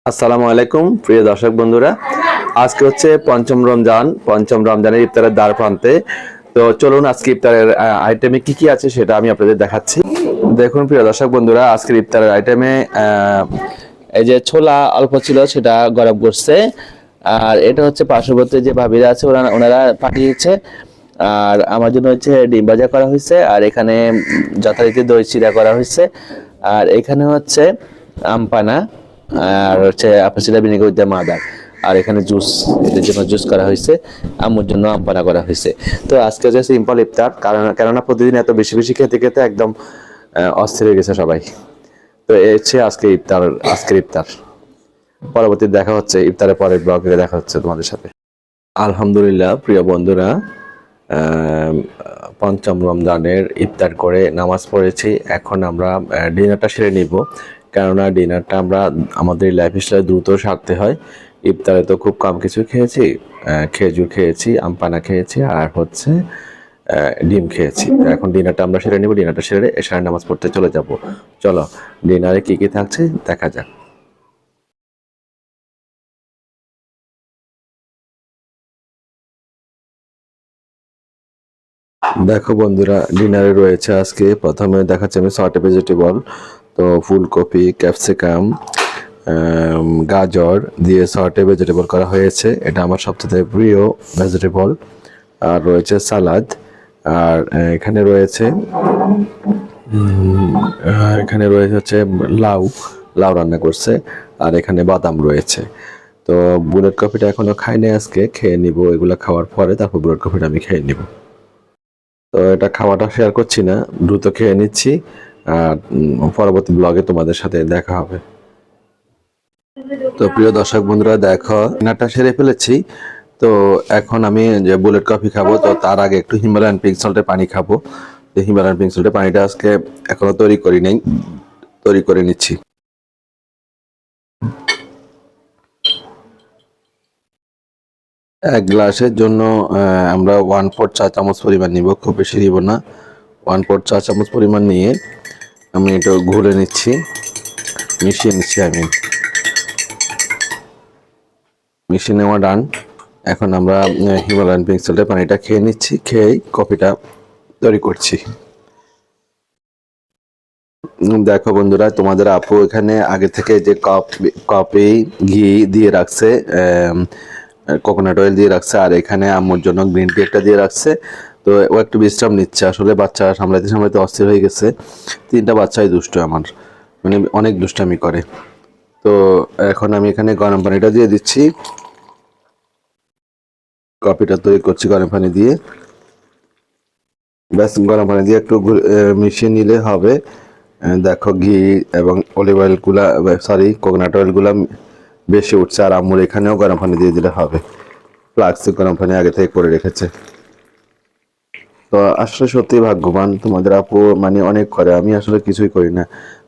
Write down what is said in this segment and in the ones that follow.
আসসালামু আলাইকুম প্রিয় দর্শক বন্ধুরা, আজকে হচ্ছে পঞ্চম রমজানের ইফতারের দ্বার প্রান্তে। তো চলুন আজকে ইফতারের আইটেমে কি কি আছে সেটা আমি আপনাদের দেখাচ্ছি। দেখুন প্রিয় দর্শক বন্ধুরা, আজকের ইফতারের আইটেমে এই যে ছোলা অল্প ছিল সেটা গরম করছে, আর এটা হচ্ছে পার্শ্ববর্তী যে ভাবিরা আছে ওনারা পাঠিয়েছে, আর আমার জন্য হচ্ছে ডিম ভাজা করা হয়েছে, আর এখানে যথারীতি দই চিড়া করা হয়েছে, আর এখানে হচ্ছে আমপানা, আর হচ্ছে আপনার সেটা ভিনেগার উইথ মাদার, আর এখানে জুস, এদের জন্য জুস করা হয়েছে, আম্মুর জন্য আমপানা করা হয়েছে। তো আজকে যে সিম্পল ইফতার, কেননা প্রতিদিন এত বেশি বেশি খেতে খেতে একদম অস্থির হয়ে গেছে সবাই। তো এই হচ্ছে আজকের ইফতার। পরবর্তী দেখা হচ্ছে ইফতারের পরের ব্লগে, দেখা হচ্ছে তোমাদের সাথে। আলহামদুলিল্লাহ প্রিয় বন্ধুরা, পঞ্চম রমজানের ইফতার করে নামাজ পড়েছি। এখন আমরা ডিনারটা সেরে নিব, কেননা ডিনারটা আমরা আমাদের লাইফস্টাইলে দ্রুত সারতে হয়। ইফতারে তো খুব কম কিছু খেয়েছি, খেজুর খেয়েছি, আমপানা খেয়েছি, আর হচ্ছে ডিম খেয়েছি। এখন ডিনারটা আমরা সেরে নিব, ডিনারটা সেরে এশারের নামাজ পড়তে চলে যাব। চলো ডিনারে কি কি থাকছে দেখা যাক। দেখো বন্ধুরা, ডিনারে রয়েছে আজকে প্রথমে দেখাচ্ছি আমি সর্ট ভেজিটেবল। তো ফুলকপি, ক্যাপসিকাম, গাজর দিয়ে সর্টে ভেজিটেবল করা হয়েছে, এটা আমার সবচেয়ে প্রিয় ভেজিটেবল। আর রয়েছে সালাদ, আর এখানে রয়েছে হচ্ছে লাউ লাউ রান্না করছে, আর এখানে বাদাম রয়েছে। তো বুলেট কফিটা এখনো খাইনি, আজকে খেয়ে নিব, এগুলো খাওয়ার পরে তারপর বুলেট কফিটা আমি খেয়ে নিব। তো এটা খাওয়াটা শেয়ার করছি না, দ্রুত খেয়ে নিচ্ছি, আর পরবর্তী ব্লগে তোমাদের সাথে দেখা হবে। তো প্রিয় দর্শক বন্ধুরা, দেখো ডিনারটা সেরে ফেলেছি। তো এখন আমি যে বুলেট কফি খাবো, তো তার আগে একটু হিমালয়ান পিঙ্ক সল্টের পানি খাবো। হিমালয়ান পিঙ্ক সল্টের পানিটা আজকে এখনো তৈরি করি নাই, তৈরি করে নিচ্ছি। এক গ্লাসের জন্য আমরা 1/4 চা চামচ পরিমাণ নিব, খুব বেশি নিব না। 1/4 চা চামচ পরিমাণ নিয়ে আমি এটা ঘুরে নিচ্ছি, মিশিয়ে নিচ্ছি। মিশিয়ে নেওয়া ডান। এখন আমরা হিমালয়ান পিঙ্ক সল্টের পানিটা খেয়ে নিচ্ছি, খেয়েই কফিটা তৈরি করছি। দেখো বন্ধুরা, তোমাদের আপু এখানে আগে থেকে যে কপি ঘি দিয়ে রাখছে, কোকোনাট অয়েল দিয়ে রাখছে, আর এখানে আম্মুর জন্য গ্রিন টি একটা দিয়ে রাখছে। তো ও একটু বিশ্রাম নিচ্ছে, আসলে বাচ্চা সামলাইতে সামলাইতে অস্থির হয়ে গেছে। 3টা বাচ্চাই দুষ্ট আমার, মানে অনেক দুষ্টামি করে। তো এখন আমি এখানে গরম পানিটা দিয়ে দিচ্ছি, কফিটা তৈরি করছি গরম পানি দিয়ে। ব্যাস, গরম পানি দিয়ে একটু মিশিয়ে নিলে হবে। দেখো ঘি এবং অলিভ অয়েল গুলা, সরি কোকোনাট অয়েল গুলা বেশি উঠছে, আর আম্মুর এখানেও গরম পানি দিয়ে দিলে হবে, ফ্লাক্সে গরম পানি আগে থেকে করে রেখেছে। তো আসলে সত্যি ভাগ্যবান, তোমাদের আপু মানে অনেক করে, আমি আসলে কিছুই করি না,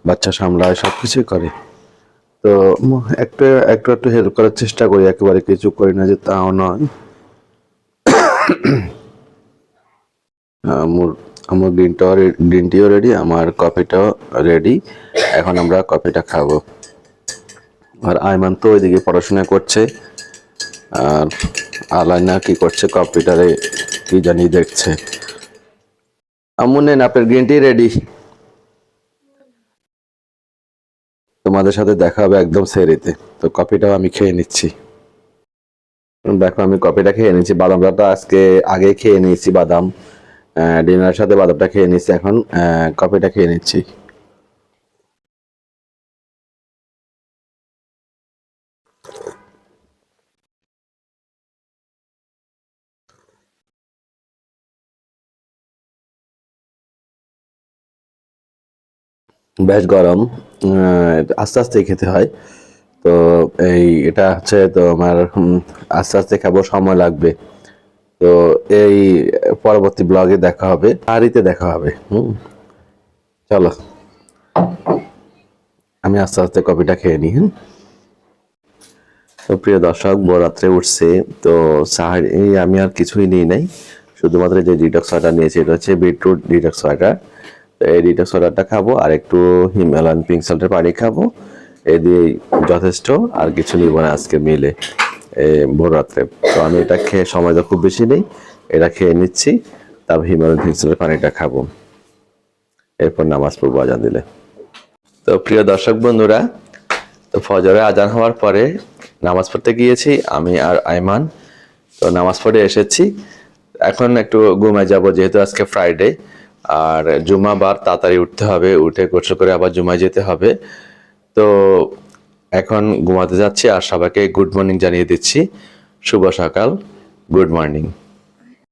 বাচ্চা সামলায় সব কিছুই করে। তো একটু একটু একটু হেল্প করার চেষ্টা করি, একেবারে কিছু করি না যে তাও নয়। আমার আমার গ্রিন টিও রেডি, আমার কফিটাও রেডি। এখন আমরা কফিটা খাবো। আর আইমান তো ওইদিকে পড়াশোনা করছে, আর আলাইনা কি করছে, কফিটারে কি জানি দেখছে। আম্মু নেন, আপনার গ্রিন টি রেডি। তোমাদের সাথে দেখা হবে একদম সেরিতে। তো কফিটাও আমি খেয়ে নিচ্ছি। দেখো আমি কফিটা খেয়ে নিচ্ছি, বাদামটা আজকে আগে খেয়ে নিয়েছি, বাদাম ডিনারের সাথে বাদামটা খেয়ে নিচ্ছি, এখন কফিটা খেয়ে নিচ্ছি। বেশ গরম, আস্তে আস্তে খেতে হয়। তো এটা হচ্ছে তো আমার আস্তে আস্তে খাবো, সময় লাগবে। তো এই পরবর্তী ব্লগে দেখা হবে, আরিতে দেখা হবে। চলো আমি আস্তে আস্তে কফিটা খেয়ে নিই। তো প্রিয় দর্শক, বরাত্রে উঠছে, তো আমি আর কিছুই নিই নাই, শুধুমাত্র যে ডিটক্স ওয়াটার নিয়েছি, এটা হচ্ছে বিটরুট ডিটক্স ওয়াটার। তো এই ডিটক্স ওয়াটারটা খাবো, আর একটু হিমালয়ান পিঙ্ক সল্টের পানি খাবো, এই দিয়েই যথেষ্ট, আর কিছু নিব না আজকে মিলে ভোর রাত্রে। তো আমি এটা খেয়ে, সময় তো খুব বেশি নেই, এটা খেয়ে নিচ্ছি, তারপর হিমালয়ান ভিক্সের পানিটা খাবো, এরপর নামাজ পড়বো আজান দিলে। তো প্রিয় দর্শক বন্ধুরা, তো ফজরে আজান হওয়ার পরে নামাজ পড়তে গিয়েছি আমি আর আইমান। তো নামাজ পড়ে এসেছি, এখন একটু ঘুমায় যাব, যেহেতু আজকে ফ্রাইডে আর জুমাবার, তাড়াতাড়ি উঠতে হবে, উঠে গোসল করে আবার জুমায় যেতে হবে। তো এখন ঘুমাতে যাচ্ছি, আর সবাইকে গুড মর্নিং জানিয়ে দিচ্ছি। শুভ সকাল, গুড মর্নিং।